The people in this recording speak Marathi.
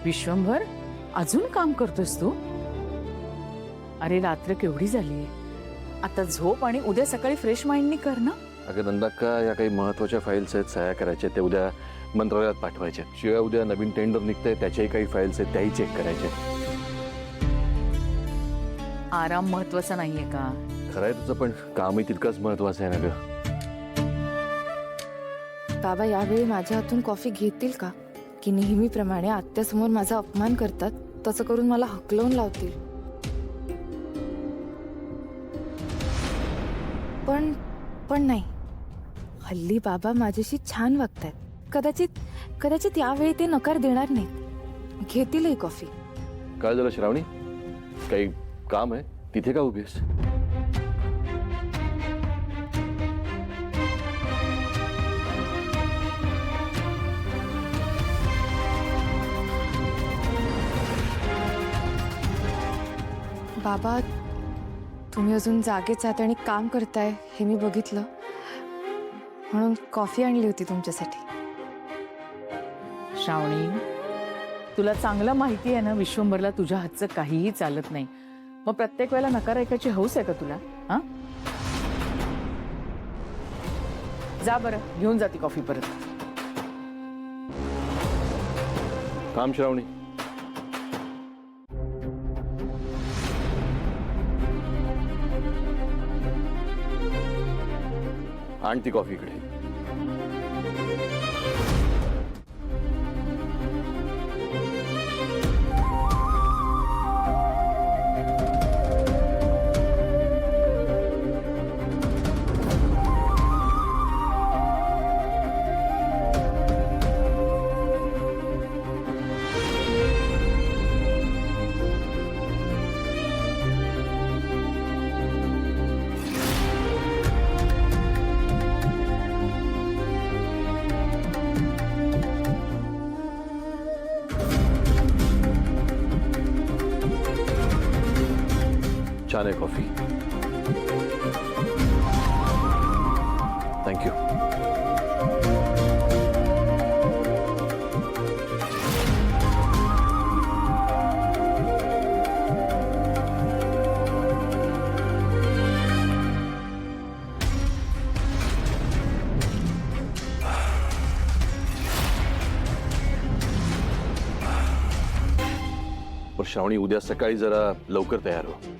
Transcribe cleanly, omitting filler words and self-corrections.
विश्वंभर अजून काम करतोस तू? अरे रात्र केवढी झालीये, आता झोप आणि उद्या सकाळी फ्रेश माइंडनी कर ना. अगं नंदाक्का, या काही महत्वाच्या फाईल्स आहेत, सह्या करायच्या, ते उद्या मंत्रालयात पाठवायचे. शिवाय उद्या नवीन टेंडर निघतंय, त्याच्याही काही फाईल्स आहेत, त्याही चेक करायचे. आराम महत्वाचा नाहीये का? खरंय तुझं, पण कामही तितकंच महत्वाचं आहे ना गं. बाबा यावेळी माझ्या हातून कॉफी घेतील का? की नेहमीप्रमाणे आत्यासमोर माझा अपमान करतात, तसं करून मला हकलवून लावतील? पण नाही, हल्ली बाबा माझ्याशी छान वागतायत. कदाचित यावेळी ते नकार देणार नाहीत, घेतीलही कॉफी. काय झालं श्रावणी? काही काम आहे? तिथे का उभीस? बाबा तुम्ही अजून जागेच आहात आणि काम करताय हे मी बघितलं, म्हणून कॉफी आणली होती तुमच्यासाठी. श्रावणी, तुला चांगलं माहिती आहे ना विश्वंभरला तुझ्या हातचं काहीही चालत नाही. मग प्रत्येक वेळेला नकार ऐकायची हौस आहे का तुला? हा, जा बरं, घेऊन जाती कॉफी परत. काम श्रावणी. आण ती कॉफी इकडे. छान आहे कॉफी. थँक्यू. श्रावणी, उद्या सकाळी जरा लवकर तयार हो.